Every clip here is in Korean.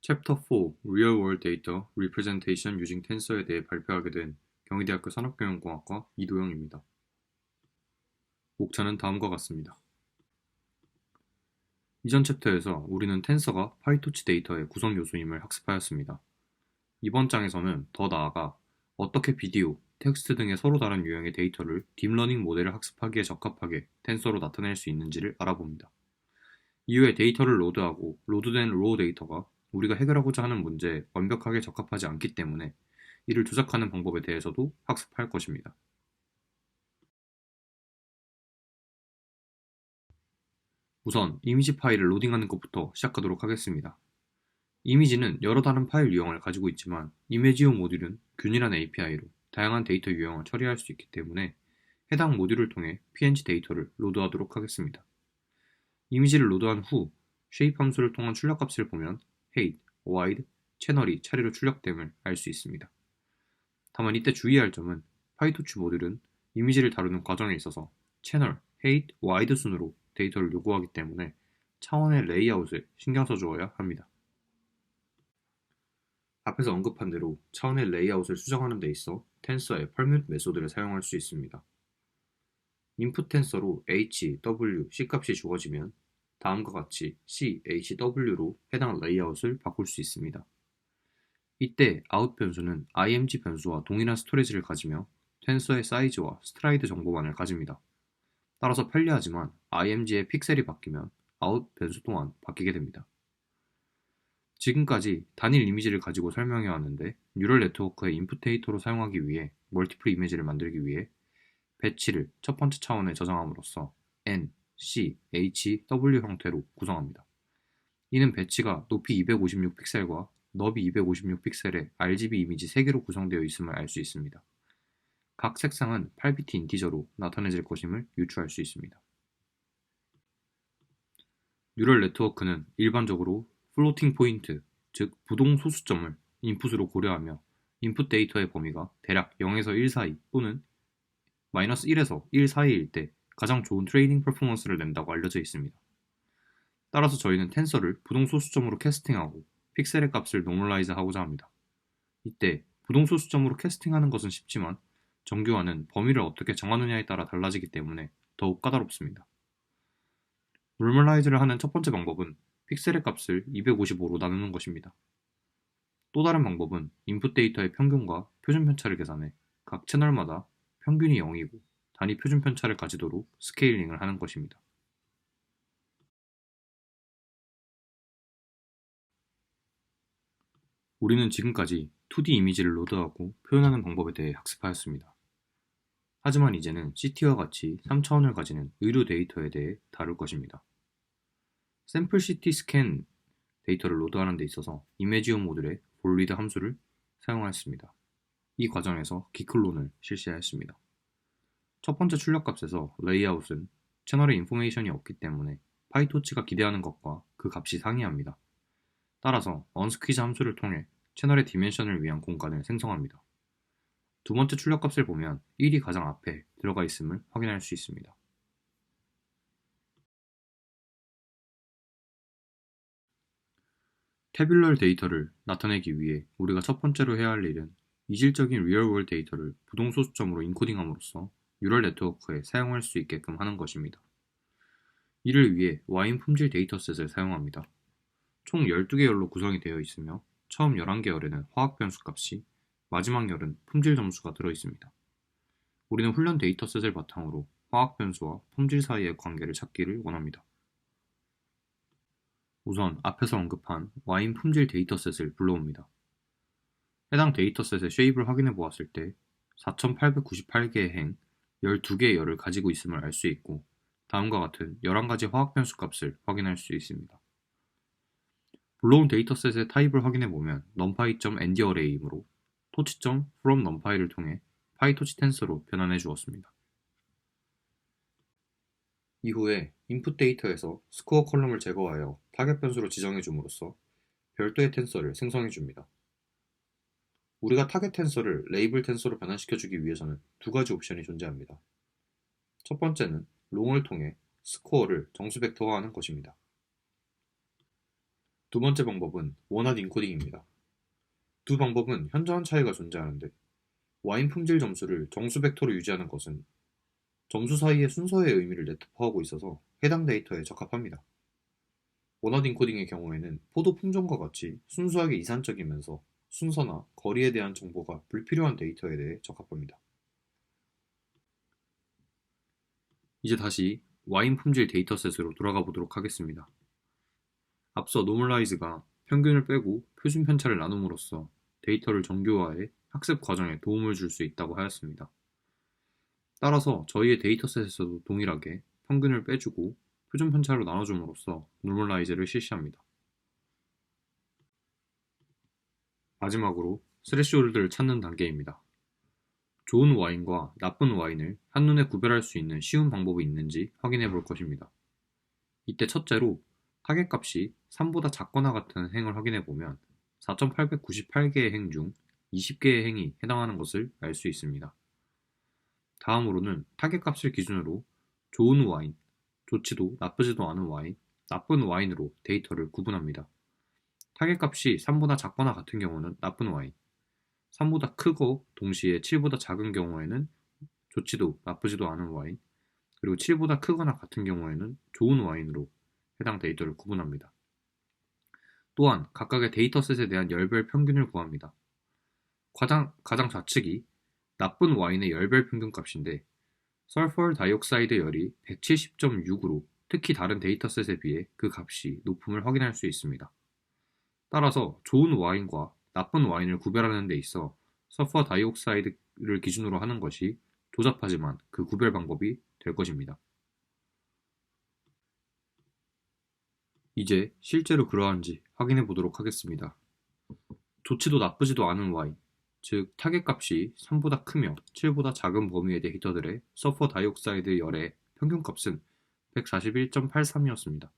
챕터 4 Real World Data Representation Using Tensor에 대해 발표하게 된 경희대학교 산업경영공학과 이도영입니다. 목차는 다음과 같습니다. 이전 챕터에서 우리는 텐서가 파이토치 데이터의 구성 요소임을 학습하였습니다. 이번 장에서는 더 나아가 어떻게 비디오, 텍스트 등의 서로 다른 유형의 데이터를 딥러닝 모델을 학습하기에 적합하게 텐서로 나타낼 수 있는지를 알아봅니다. 이후에 데이터를 로드하고 로드된 로우 데이터가 우리가 해결하고자 하는 문제에 완벽하게 적합하지 않기 때문에 이를 조작하는 방법에 대해서도 학습할 것입니다. 우선 이미지 파일을 로딩하는 것부터 시작하도록 하겠습니다. 이미지는 여러 다른 파일 유형을 가지고 있지만 이미지오 모듈은 균일한 API로 다양한 데이터 유형을 처리할 수 있기 때문에 해당 모듈을 통해 PNG 데이터를 로드하도록 하겠습니다. 이미지를 로드한 후 shape 함수를 통한 출력값을 보면 height, wide, 채널이 차례로 출력됨을 알 수 있습니다. 다만 이때 주의할 점은 파이토치 모듈은 이미지를 다루는 과정에 있어서 채널, height, wide 순으로 데이터를 요구하기 때문에 차원의 레이아웃을 신경 써주어야 합니다. 앞에서 언급한 대로 차원의 레이아웃을 수정하는 데 있어 텐서의 permute 메소드를 사용할 수 있습니다. 인풋 텐서로 h, w, c 값이 주어지면 다음과 같이 c, h, w로 해당 레이아웃을 바꿀 수 있습니다. 이때 out 변수는 img 변수와 동일한 스토리지를 가지며 텐서의 사이즈와 스트라이드 정보만을 가집니다. 따라서 편리하지만 img의 픽셀이 바뀌면 out 변수 또한 바뀌게 됩니다. 지금까지 단일 이미지를 가지고 설명해 왔는데 뉴럴 네트워크의 인풋 데이터로 사용하기 위해 멀티플 이미지를 만들기 위해 배치를 첫 번째 차원에 저장함으로써 N, C, H, W 형태로 구성합니다. 이는 배치가 높이 256픽셀과 너비 256픽셀의 RGB 이미지 3개로 구성되어 있음을 알 수 있습니다. 각 색상은 8비트 인티저로 나타내질 것임을 유추할 수 있습니다. 뉴럴 네트워크는 일반적으로 플로팅 포인트, 즉 부동 소수점을 인풋으로 고려하며 인풋 데이터의 범위가 대략 0에서 1 사이 또는 -1에서 1 사이일 때 가장 좋은 트레이닝 퍼포먼스를 낸다고 알려져 있습니다. 따라서 저희는 텐서를 부동 소수점으로 캐스팅하고 픽셀의 값을 노멀라이즈 하고자 합니다. 이때 부동 소수점으로 캐스팅하는 것은 쉽지만 정교화는 범위를 어떻게 정하느냐에 따라 달라지기 때문에 더욱 까다롭습니다. 노멀라이즈를 하는 첫 번째 방법은 픽셀의 값을 255로 나누는 것입니다. 또 다른 방법은 인풋 데이터의 평균과 표준 편차를 계산해 각 채널마다 평균이 0이고 단위 표준 편차를 가지도록 스케일링을 하는 것입니다. 우리는 지금까지 2D 이미지를 로드하고 표현하는 방법에 대해 학습하였습니다. 하지만 이제는 CT와 같이 3차원을 가지는 의료 데이터에 대해 다룰 것입니다. 샘플 CT 스캔 데이터를 로드하는 데 있어서 이미지오 모듈의 볼리드 함수를 사용하였습니다. 이 과정에서 기클론을 실시하였습니다. 첫 번째 출력값에서 레이아웃은 채널에 인포메이션이 없기 때문에 파이토치가 기대하는 것과 그 값이 상이합니다. 따라서 언스퀴즈 함수를 통해 채널의 디멘션을 위한 공간을 생성합니다. 두 번째 출력값을 보면 1이 가장 앞에 들어가 있음을 확인할 수 있습니다. 태뷸럴 데이터를 나타내기 위해 우리가 첫 번째로 해야 할 일은 이질적인 리얼월드 데이터를 부동소수점으로 인코딩함으로써 뉴럴 네트워크에 사용할 수 있게끔 하는 것입니다. 이를 위해 와인 품질 데이터셋을 사용합니다. 총 12개 열로 구성이 되어 있으며 처음 11개 열에는 화학 변수 값이, 마지막 열은 품질 점수가 들어있습니다. 우리는 훈련 데이터셋을 바탕으로 화학 변수와 품질 사이의 관계를 찾기를 원합니다. 우선 앞에서 언급한 와인 품질 데이터셋을 불러옵니다. 해당 데이터셋의 쉐입을 확인해 보았을 때 4898개의 행, 12개의 열을 가지고 있음을 알 수 있고 다음과 같은 11가지 화학 변수 값을 확인할 수 있습니다. 불러온 데이터셋의 타입을 확인해 보면 numpy.ndArray이므로 토치.from numpy를 통해 파이토치 텐서로 변환해 주었습니다. 이후에 인풋 데이터에서 스코어 컬럼을 제거하여 타겟 변수로 지정해 줌으로써 별도의 텐서를 생성해 줍니다. 우리가 타겟 텐서를 레이블 텐서로 변환시켜 주기 위해서는 두 가지 옵션이 존재합니다. 첫 번째는 롱을 통해 스코어를 정수 벡터화하는 것입니다. 두 번째 방법은 원화 인코딩입니다. 두 방법은 현저한 차이가 존재하는데 와인 품질 점수를 정수 벡터로 유지하는 것은 점수 사이의 순서의 의미를 내포하고 있어서 해당 데이터에 적합합니다. 원화 인코딩의 경우에는 포도 품종과 같이 순수하게 이산적이면서 순서나 거리에 대한 정보가 불필요한 데이터에 대해 적합합니다. 이제 다시 와인 품질 데이터셋으로 돌아가 보도록 하겠습니다. 앞서 노멀라이즈가 평균을 빼고 표준 편차를 나눔으로써 데이터를 정교화해 학습 과정에 도움을 줄 수 있다고 하였습니다. 따라서 저희의 데이터셋에서도 동일하게 평균을 빼주고 표준 편차로 나눠줌으로써 노멀라이즈를 실시합니다. 마지막으로 스레시홀드를 찾는 단계입니다. 좋은 와인과 나쁜 와인을 한눈에 구별할 수 있는 쉬운 방법이 있는지 확인해 볼 것입니다. 이때 첫째로 타겟값이 3보다 작거나 같은 행을 확인해 보면 4,898개의 행 중 20개의 행이 해당하는 것을 알 수 있습니다. 다음으로는 타겟값을 기준으로 좋은 와인, 좋지도 나쁘지도 않은 와인, 나쁜 와인으로 데이터를 구분합니다. 타겟값이 3보다 작거나 같은 경우는 나쁜 와인, 3보다 크고 동시에 7보다 작은 경우에는 좋지도 나쁘지도 않은 와인, 그리고 7보다 크거나 같은 경우에는 좋은 와인으로 해당 데이터를 구분합니다. 또한 각각의 데이터셋에 대한 열별 평균을 구합니다. 가장 좌측이 나쁜 와인의 열별 평균값인데 설펄 다이옥사이드 열이 170.6으로 특히 다른 데이터셋에 비해 그 값이 높음을 확인할 수 있습니다. 따라서 좋은 와인과 나쁜 와인을 구별하는 데 있어 설퍼 다이옥사이드를 기준으로 하는 것이 조잡하지만 그 구별 방법이 될 것입니다. 이제 실제로 그러한지 확인해 보도록 하겠습니다. 좋지도 나쁘지도 않은 y, 즉 타겟값이 3보다 크며 7보다 작은 범위의 데이터들의 서퍼 다이옥사이드 열의 평균값은 141.83이었습니다.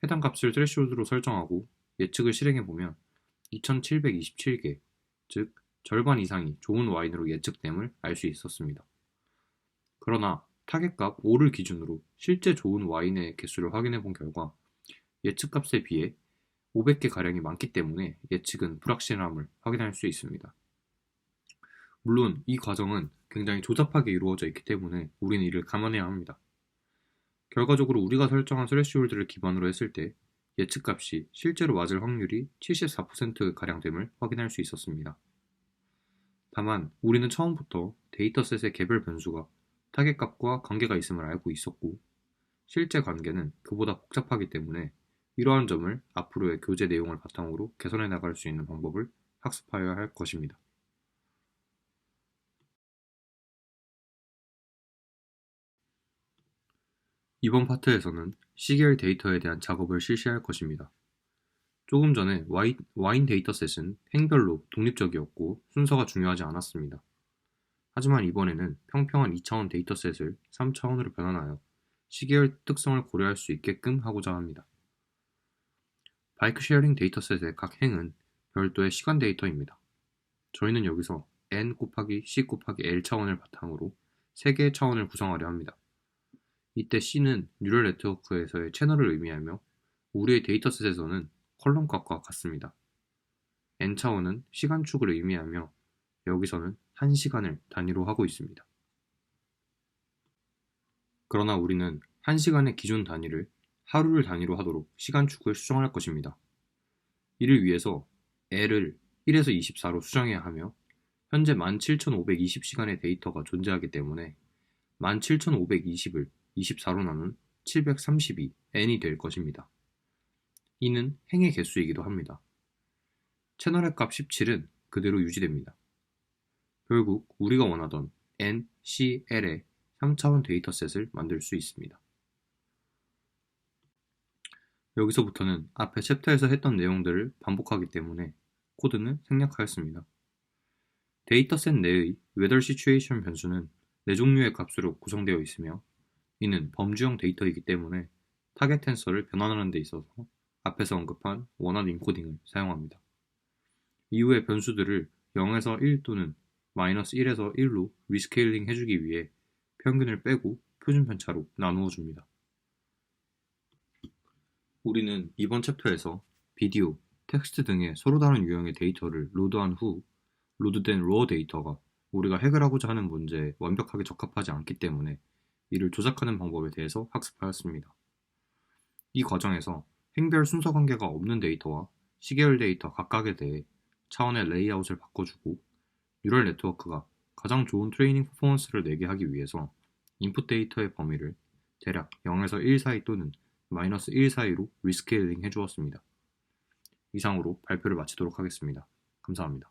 해당 값을 트레시홀드로 설정하고 예측을 실행해보면 2727개, 즉 절반 이상이 좋은 와인으로 예측됨을 알 수 있었습니다. 그러나 타겟값 5를 기준으로 실제 좋은 와인의 개수를 확인해본 결과 예측값에 비해 500개가량이 많기 때문에 예측은 불확실함을 확인할 수 있습니다. 물론 이 과정은 굉장히 조잡하게 이루어져 있기 때문에 우리는 이를 감안해야 합니다. 결과적으로 우리가 설정한 스레시홀드를 기반으로 했을 때 예측값이 실제로 맞을 확률이 74%가량 됨을 확인할 수 있었습니다. 다만 우리는 처음부터 데이터셋의 개별 변수가 타겟값과 관계가 있음을 알고 있었고 실제 관계는 그보다 복잡하기 때문에 이러한 점을 앞으로의 교재 내용을 바탕으로 개선해 나갈 수 있는 방법을 학습하여야 할 것입니다. 이번 파트에서는 CGL 데이터에 대한 작업을 실시할 것입니다. 조금 전에 와인 데이터셋은 행별로 독립적이었고 순서가 중요하지 않았습니다. 하지만 이번에는 평평한 2차원 데이터셋을 3차원으로 변환하여 CGL 특성을 고려할 수 있게끔 하고자 합니다. 바이크 쉐어링 데이터셋의 각 행은 별도의 시간 데이터입니다. 저희는 여기서 n 곱하기 c 곱하기 l 차원을 바탕으로 3개의 차원을 구성하려 합니다. 이때 c는 뉴럴 네트워크에서의 채널을 의미하며 우리의 데이터셋에서는 컬럼 값과 같습니다. n차원은 시간축을 의미하며 여기서는 1시간을 단위로 하고 있습니다. 그러나 우리는 1시간의 기준 단위를 하루를 단위로 하도록 시간축을 수정할 것입니다. 이를 위해서 L을 1에서 24로 수정해야 하며 현재 17,520시간의 데이터가 존재하기 때문에 17,520을 24로 나눈 732 n이 될 것입니다. 이는 행의 개수이기도 합니다. 채널의 값 17은 그대로 유지됩니다. 결국 우리가 원하던 n, c, l의 3차원 데이터셋을 만들 수 있습니다. 여기서부터는 앞에 챕터에서 했던 내용들을 반복하기 때문에 코드는 생략하였습니다. 데이터셋 내의 weather situation 변수는 4종류의 값으로 구성되어 있으며 이는 범주형 데이터이기 때문에 타겟 텐서를 변환하는 데 있어서 앞에서 언급한 원활 인코딩을 사용합니다. 이후에 변수들을 0에서 1 또는 -1에서 1로 리스케일링 해주기 위해 평균을 빼고 표준 편차로 나누어 줍니다. 우리는 이번 챕터에서 비디오, 텍스트 등의 서로 다른 유형의 데이터를 로드한 후 로드된 로어 데이터가 우리가 해결하고자 하는 문제에 완벽하게 적합하지 않기 때문에 이를 조작하는 방법에 대해서 학습하였습니다. 이 과정에서 행별 순서 관계가 없는 데이터와 시계열 데이터 각각에 대해 차원의 레이아웃을 바꿔주고 뉴럴 네트워크가 가장 좋은 트레이닝 퍼포먼스를 내게 하기 위해서 인풋 데이터의 범위를 대략 0에서 1 사이 또는 -1 사이로 리스케일링 해주었습니다. 이상으로 발표를 마치도록 하겠습니다. 감사합니다.